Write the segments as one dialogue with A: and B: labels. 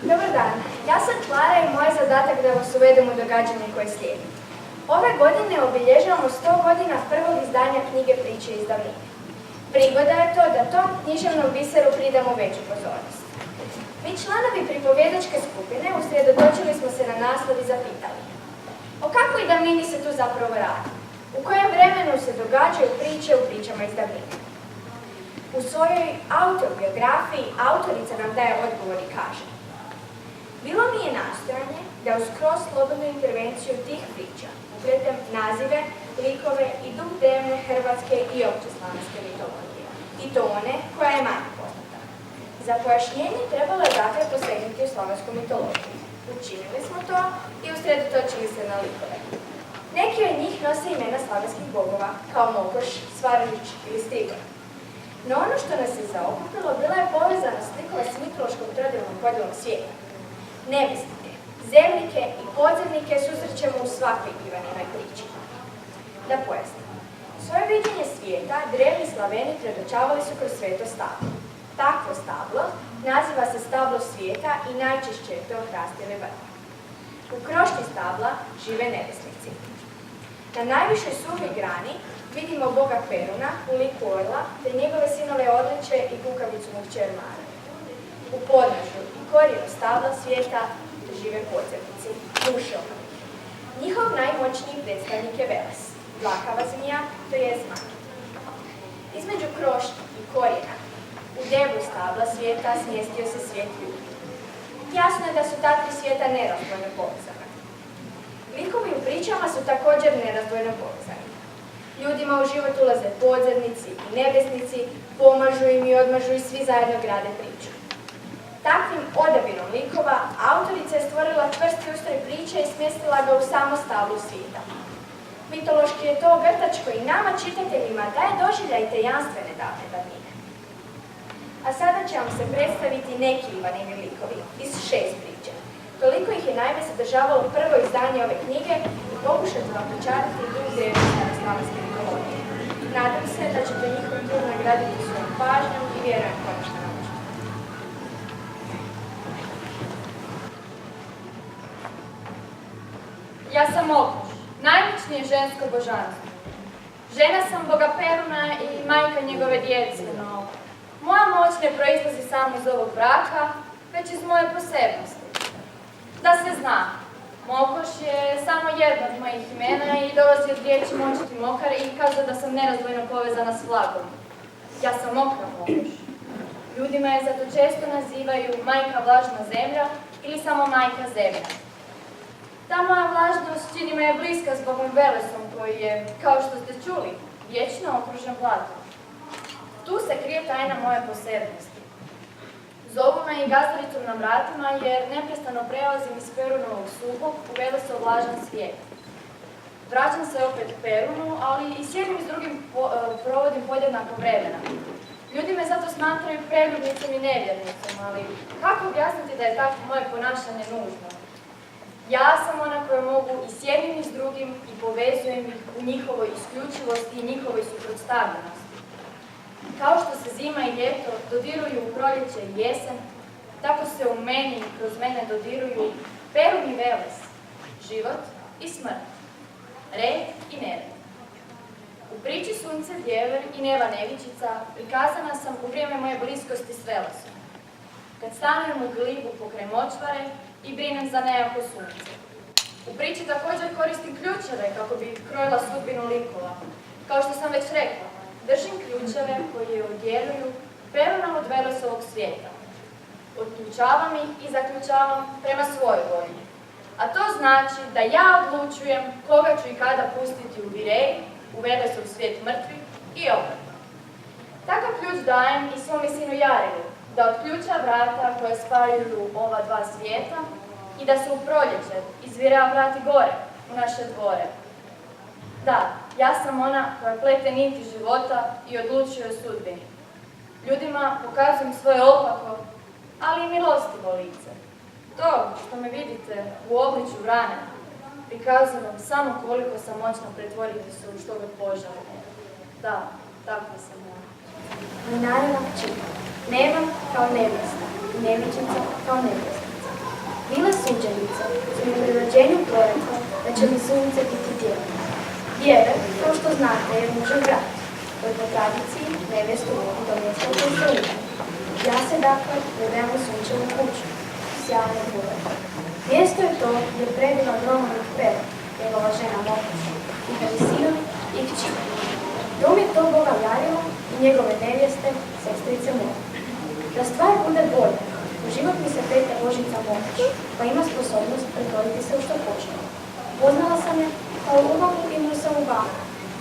A: Dobar dan, ja sam Klara i moj zadatak da vas uvedem u događanje koje slijedi. Ove godine obilježavamo 100 godina prvog izdanja knjige Priče iz davnine. Prigoda je to da tom književnom biseru pridamo veću pozornost. Mi članovi pripovjedačke skupine usredotočili smo se na naslov i zapitali: o kakvoj davnini se tu zapravo radi? U kojem vremenu se događaju priče u pričama iz davnine? U svojoj autobiografiji autorica nam daje odgovor i kaže: bilo mi je nastojanje da uz skroz slobodnu intervenciju tih priča upletem nazive, likove i duh drevne hrvatske i općeslavonske mitologije, i to one koja je manje poznata. Za pojašnjenje trebalo je dakle posegnuti u slavonsku mitologiju. Učinili smo to i usredotočili se na likove. Neki od njih nose imena slavenskih bogova, kao Mokoš, Svarnić ili Strigor. No ono što nas je zaokupilo bila je povezanost likova s mitološkom trodilnom podjelom svijeta. Nebesnike, zemljike i podzemnike susrećemo u svakoj Ivaninoj priči. Da pojasnimo, svoje viđenje svijeta drevni Slaveni predočavali su kroz sveto stablo. Takvo stablo naziva se stablo svijeta i najčešće je to hrast ili vrh. U krošnji stabla žive nebesnici. Na najvišoj suhoj grani vidimo boga Peruna u liku orla, te njegove sinove Orliće i kukavicu mu kćer Maru. U podnožju i korijenu stabla svijeta žive podzemnici, duše onih. Njihov najmoćniji predstavnik je Veles, dlakava zmija, to je zmaj. Između krošnje i korijena, u deblu stabla svijeta smjestio se svijet ljudi. Jasno je da su ta tri svijeta nerazdvojno povezana. Likovi u pričama su također nerazdvojno povezani. Ljudima u život ulaze podzemnici i nebesnici, pomažu im i odmažu i svi zajedno grade priču. Takvim odabirom likova autorica je stvorila čvrsti ustroj priče i smjestila ga u samo stablo svijeta. Mitološki je to ogrtač koji nama čitateljima daje doživljaj tajanstvene davne davnine. A sada će vam se predstaviti neki Ivanini likovi iz 6 priče. Toliko ih je naime sadržavalo prvo izdanje ove knjige i pokušati vam pričarati duh drevne staroslavenske mitologije. Nadam se da ćete njihov trud nagraditi svojom pažnjom i vjerujem konačno naučiti.
B: Ja sam Mokoš, najmoćnije žensko božanstvo. Žena sam boga Peruna i majka njegove djece, no moja moć ne proizlazi samo iz ovog braka, već iz moje posebnosti. Da se zna, Mokoš je samo jedno od mojih imena i dolazi od riječi močiti mokar i kaže da sam nerazdvojno povezana s vlagom. Ja sam mokra Mokoš. Ljudima je zato često nazivaju majka vlažna zemlja ili samo majka zemlja. Ta moja vlažnost čini me je bliska s Bogom Velesom koji je, kao što ste čuli, vječno okružen blatom. Tu se krije tajna moje posebnosti. Zovu me i gazdaricom na vratima jer neprestano prelazim iz Perunovog suhog u Velesov vlažan svijet. Vraćam se opet Perunu, ali i s jednim i s drugim provodim podjednako vremena. Ljudi me zato smatraju preljubnicom i nevjernicom, ali kako objasniti da je tako moje ponašanje nužno? Ja sam ona koja mogu i s jednim i s drugim i povezujem ih u njihovoj isključivosti i njihovoj suprotstavljenosti. Kao što se zima i ljeto dodiruju u proljeće i jesen, tako se u meni i kroz mene dodiruju Perun i Veles, život i smrt, red i nered. U priči Sunce Djever i Neva Nevičica prikazana sam u vrijeme moje bliskosti s Velesom, kad stanujem u glibu pokraj močvare i brinem za nejako sunce. U priči također koristim ključeve kako bi krojila sudbinu likova. Kao što sam već rekla, držim ključeve koji je odjeljuju Peruna od Velesovog svijeta. Otključavam ih i zaključavam prema svojoj volji. A to znači da ja odlučujem koga ću i kada pustiti u Virej, u Velesov svijet mrtvih i obratno. Takav ključ dajem i svome sinu Jarilu, da otključa vrata koje spaljuju ova dva svijeta i da se u proljeće izvira vrati gore, u naše dvore. Da, ja sam ona koja plete niti života i odlučuje o sudbini. Ljudima pokazujem svoje opako, ali i milostivo lice. To što me vidite u obličju vrane, prikazujem vam samo koliko sam moćna pretvoriti se u što god poželim. Da, takva sam ja.
A: Naravno čita. Neva kao nebesna, neviđica kao nebesnica. suđenice su mi pri rođenju prorekle da će mi sunce biti djeve. Djeve, kao što znate, je mužev brat, koji po tradiciji nevjestu vodi do mjesta u kojoj se uvijek. Ja se dakle predajem u sunčevu kuću, sjajne dvore. Mjesto je to gdje je prebila Romanik Pero, njegova žena Mokoša, njihovi sinovi i kći. Dom je to Boga Jarila i njegove nevjeste, sestrice moje. Da stvar bude bolja, u život mi se petlja Božica Mokoš, pa ima sposobnost pretvoriti se u što počne. Poznala sam je kao ubavu i mu sam ubavu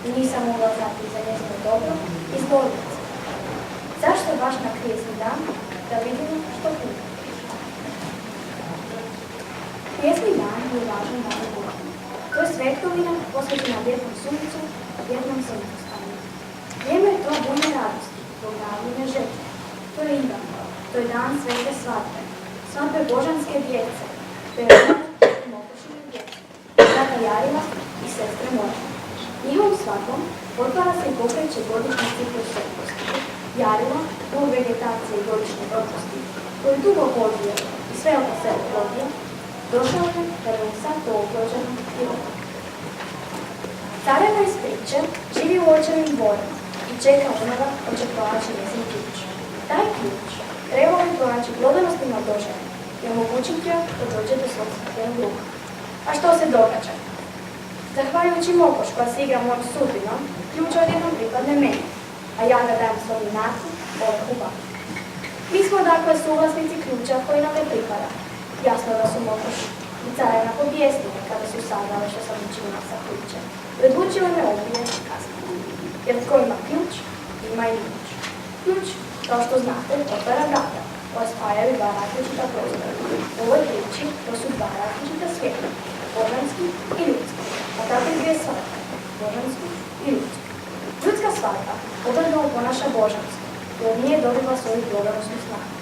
A: i nisam mogla znati za njezino dobro i zbognice. Zašto baš na krijesni dan? Da vidimo što kuda. Krijesni dan je važan dan u godini. To je svetkovina posvećena vjetnom suncu i vjetnom suncostanju. Vrijeme je to bujne radosti, bogavljene žetve. To je Ivan, to je dan svete svadbe, svadbe božanske djece, Peruna i Mokošine djece, brata Jarila i sestre moje. Njihovom svadbom otvara se i pokreće godišnji ciklus svetkosti. Jarilo, pol vegetacije i godišnje propusti, koji dugo goduje i sve oko sebe godije, došao je da je sad to obloženo i ovo. Careva iz priče živi u očevim dvorima i čeka onoga ko će pronaći njezin ključ. Taj ključ trebao bi pronaći plodonostima Božene i omogućiti joj da dođe do svog skrbljenog ruka. A što se događa? Zahvaljujući Mokoš koja se igra mojom sudbinom, ključ odjednom pripadne meni, a ja ga dajem svom junaku, Olehu Baku. Mi smo dakle suvlasnici ključa koji nam ne pripada. Jasno da su Mokoš i carevna pobjesnili kada su saznali što sam učinila sa ključem i odlučili me ubije kasnije. Jer tko ima ključ, ima i ključ. Ključ, kao što znate, otvara vrata koja spajaju dva različita prostora. U ovoj priči to su dva različita svijeta, božanski i ljudski, a tako dvije svadbe, božansku i ljudsku. Ljudska svadba obrnuo ponaša božansko, jer nije dobila svoju plodonosnu snagu.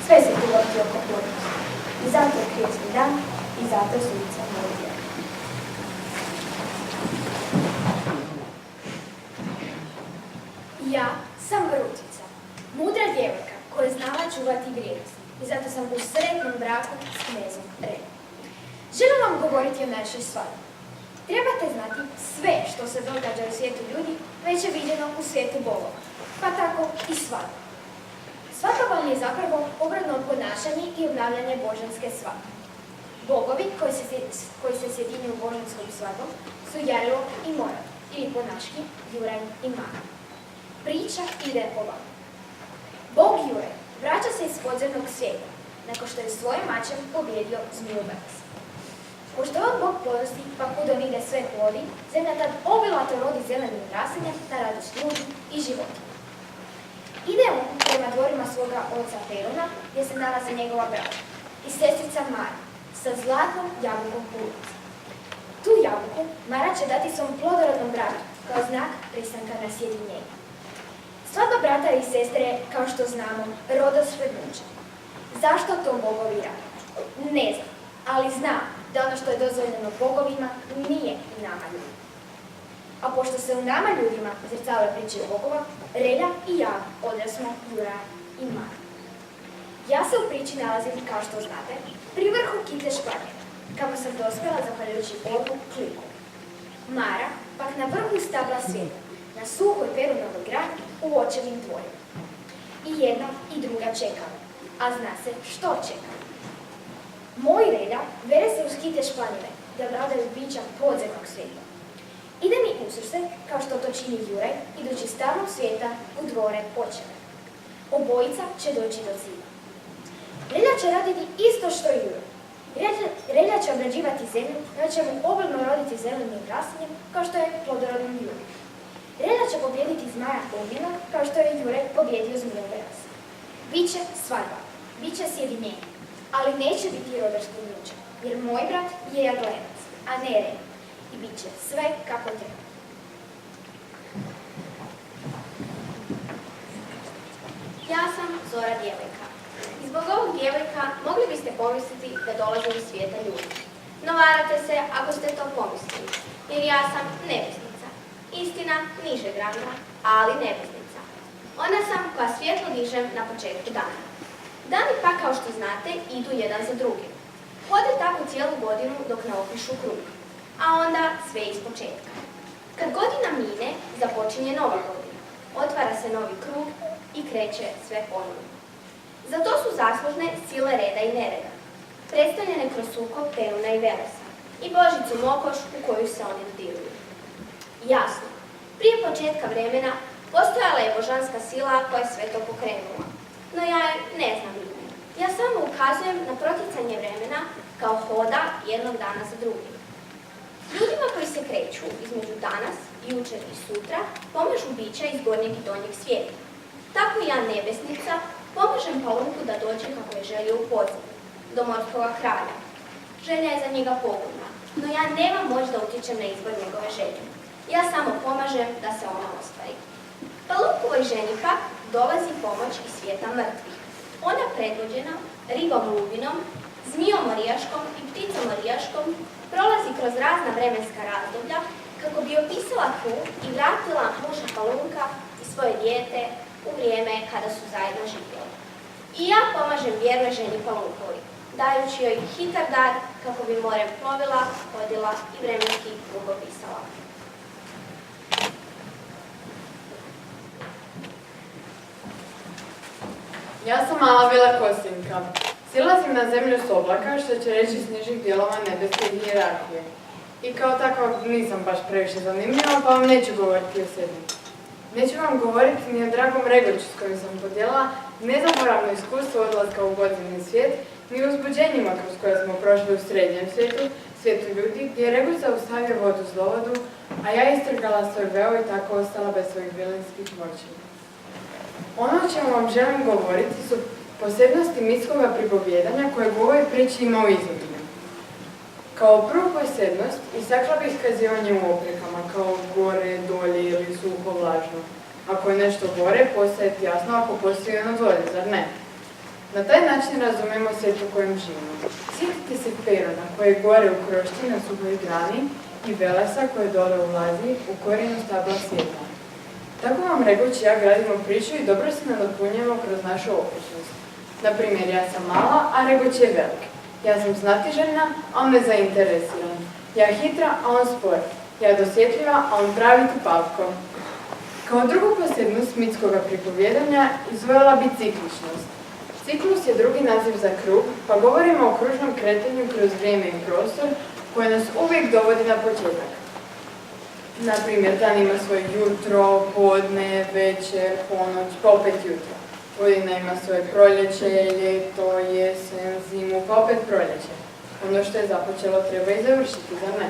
A: Sve se tu vrti oko plodnosti. I zato je krijesni dan, i zato je sunce moje djelo.
C: Ja sam Rutica, mudra djevojka koja je znala čuvati vrijednost i zato sam u sretnom braku s knezom Renom. Želim vam govoriti o našoj svadbi. Trebate znati sve što se događa u svijetu ljudi, već je viđeno u svijetu bogova, pa tako i svadba. Svadba vam je zapravo obradno ponašanje i obnavljanje božanske svadbe. Bogovi koji se sjedinjuju božanskom svadbom su Jarilo i Mora, ili po naški Juraj i Mara. Priča ide ovako. Bog Juraj vraća se iz podzemnog svijeta, nakon što je svojim mačem pobjedio zmiju Veles. Pošto je on Bog plodnosti, pa kudom ide sve plodi, zemlja tad obilato rodi zelenim rasenjem na radost ljudi i života. Ide on prema dvorima svoga oca Peruna, gdje se nalazi njegova brata i sestrica Mara, sa zlatnom jabukom u ruci. Tu jabuku Mara će dati svom plodorodnom bratu, kao znak pristanka na sjedinjenje. Svadba brata i sestre je, kao što znamo, rodosrednuče. Zašto to bogovi rade? Ne znam, ali znam da ono što je dozvoljeno bogovima nije i nama ljudima. A pošto se u nama ljudima zrcale priče bogova, Relja i ja odrasmo Juraj i Mara. Ja se u priči nalazim, kao što znate, pri vrhu Kite Španjera, kamo sam dospjela zahvaljujući Bogu Kliku. Mara pak na vrhu stabla svijeta, na suhoj Perunovoj grani u očevim dvorima. I jedna i druga čekala, a zna se što čeka. Moj Relja vere se uz Kite Španjere, da vladaju bića podzemnog svijeta. Ide mi ususret, kao što to čini Juraj, idući starog svijeta u dvore očeve. Obojica će doći do cilja. Relja će raditi isto što i Juraj. Relja će obrađivati zemlju, da će mu obilno roditi zelenim rasenjem, kao što je plodorodnom Juraj. Relja će pobjediti zmaja Odina, kao što je Juraj pobjedio zmijove rase. Biće svadba, biće sjedinjenje, ali neće biti rodarsko vruće, jer moj brat je jaglenac, a ne Relja. I bit će sve kako treba.
D: Ja sam Zora djevojka. I zbog ovog djevojka mogli biste pomisliti da dolaze iz svijeta ljudi. No varate se ako ste to pomislili, jer ja sam neveznica. Istina nižeg ranga, ali neveznica. Ona sam koja svjetlo dižem na početku dana. Dani pa, kao što znate, idu jedan za drugim. Hode tako cijelu godinu dok ne opišu krug, a onda sve ispočetka. Kad godina mine, započinje nova godina, otvara se novi krug i kreće sve ponovno. Za to su zaslužne sile reda i nereda, predstavljene kroz sukob Peruna i Velesa i Božicu Mokoš u koju se oni dodiruju. Jasno, prije početka vremena postojala je božanska sila koja je sve to pokrenula, no ja je ne znam ime. Ja samo ukazujem na proticanje vremena kao hoda jednog dana za drugim. Ljudima koji se kreću između danas, jučer i sutra pomažu bića iz gornjeg i donjeg svijeta. Tako ja, nebesnica, pomažem Palunku da dođe kako je želio u podzemlje, do morskoga kralja. Želja je za njega pogubna, no ja nemam moć da utječem na izbor njegove želje. Ja samo pomažem da se ona ostvari. Palunkovoj ženi pak dolazi pomoć iz svijeta mrtvih. Ona predvođena ribom lubinom, zmijom orijaškom i pticom orijaškom prolazi kroz razna vremenska razdoblja kako bi opisala krug i vratila muža Palunka i svoje dijete u vrijeme kada su zajedno živjeli. I ja pomažem vjernoj ženi Palunkovi, dajući joj hitar dar kako bi morem plovila, hodila i vremenski krug opisala.
E: Ja sam mala bila kosinka. Silazim na zemlju s oblaka, što će reći s nižih dijelova nebeske hijerarhije. I kao tako nisam baš previše zanimljiva, pa vam neću govoriti o sebi. Neću vam govoriti ni o dragom Regoću s kojim sam podijelila nezaboravno iskustvo odlaska u podzemni svijet, ni o uzbuđenjima kroz koje smo prošli u srednjem svijetu, svijetu ljudi, gdje je Regoć zaustavio vodu zlovodu, a ja istrgala svoj veo i tako ostala bez svojih vilinskih moći. Ono o čemu vam želim govoriti su posebnosti mitskoga pripovjedanja kojeg u ovoj priči ima u izobilju. Kao prvu posebnost istakla bih kazivanje u oprekama, kao gore, dolje ili suho, vlažno. Ako je nešto gore, postaje jasno ako postoji ono dolje, zar ne? Na taj način razumijemo svijet u kojem živimo. Sjetite se Peruna koji je gore u krošći na suhoj grani i Velesa koji dole ulazi u korijenu stabla svijeta. Tako vam Regoć i ja gradimo priču i dobro se nadopunjujemo kroz našu oprečnost. Naprimjer, ja sam mala, a Regoć je velik. Ja sam znatiželjna, a on nezainteresiran. Ja hitra, a on spor. Ja dosjetljiva, a on pravi tupavko. Kao drugu posebnost mitskoga pripovjedanja izvojila bi cikličnost. Ciklus je drugi naziv za krug, pa govorimo o kružnom kretanju kroz vrijeme i prostor koje nas uvijek dovodi na početak. Naprimjer, dan ima svoje jutro, podne, večer, ponoć, pa opet jutro. Godina ima svoje proljeće, ljeto, jesen, zimu, pa opet proljeće. Ono što je započelo treba i završiti, zar ne?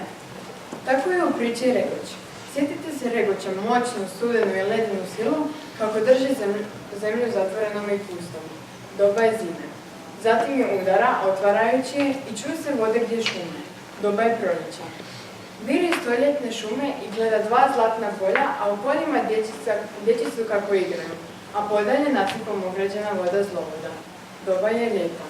E: Tako je u priči Regoć. Sjetite se Regoća moćnu, studenu i ledenu silu kako drži zemlju zatvorenom i pustom. Doba je zime. Zatim je udara, otvarajući je i čuju se vode gdje šume. Doba je proljeća. Viri iz stoljetne šume i gleda dva zlatna polja, a u poljima djeci su kako igraju, a podalje nasipom ograđena voda zlovoda. Doba je ljeta.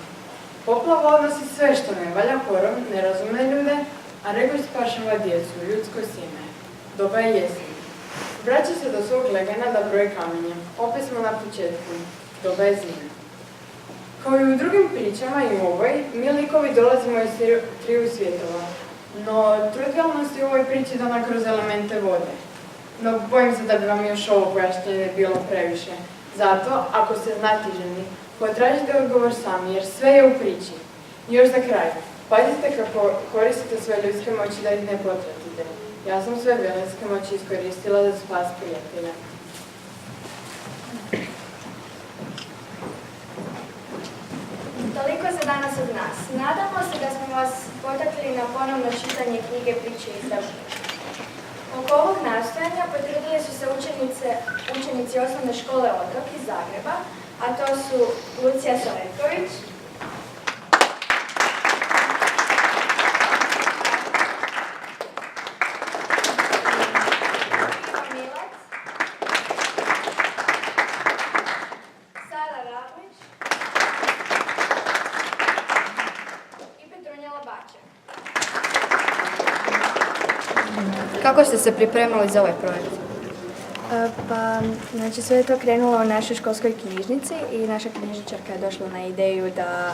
E: Poplava odnosi sve što ne valja porom, nerazumne ljude, a Regoć spašava djecu, ljudsko sjeme. Doba je jesen. Vraća se do svog legena da broji kamenje. Opet smo na početku. Doba je zime. Kao i u drugim pričama i u ovoj, mi likovi dolazimo iz triju svjetova. No, trivijalnost je u ovoj priči dana kroz elemente vode. No, bojim se da bi vam još ovo pojašnjenje bilo previše. Zato, ako ste znatiželjni, potražite odgovor sami, jer sve je u priči. I još za kraj, pazite kako koristite svoje ljudske moći da ih ne potratite. Ja sam sve vilinske moći iskoristila za spas prijatelja.
A: Toliko za danas od nas. Nadamo se da smo vas potakli na ponovno čitanje knjige Priče iz davnine. Oko ovog nastojanja potrudili su se učenici osnovne škole Otok iz Zagreba, a to su Lucija Soretković, Sara Rablić i Petrunjela Baček.
F: Kako ste se pripremali za ovaj projekt?
A: Znači sve je to krenulo u našoj školskoj knjižnici i naša knjižničarka je došla na ideju da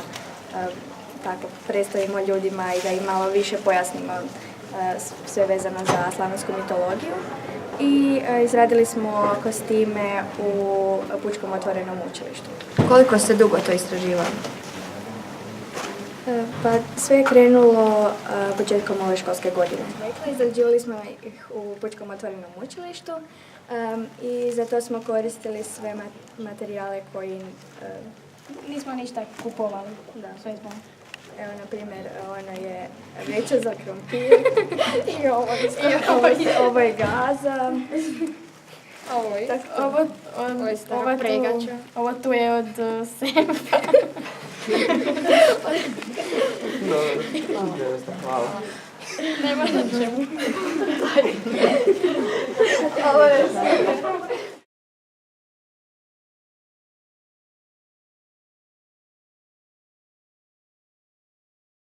A: tako predstavimo ljudima i da im malo više pojasnimo sve vezano za slavensku mitologiju. I izradili smo kostime u Pučkom otvorenom učilištu.
F: Koliko ste dugo to istraživali?
A: Pa sve je krenulo početkom ove školske godine. Izrađivali smo ih u Pučkom otvorenom učilištu i za to smo koristili sve materijale koji
C: Nismo ništa kupovali.
A: Da.
C: Sve smo.
A: Evo, na primjer, ono je vreća za krompir.
C: I ovo isto.
A: Ovo je gaza.
C: Ovo je stara pregača. Ovo tu je od semfa. Nema na čemu.
A: Ovo je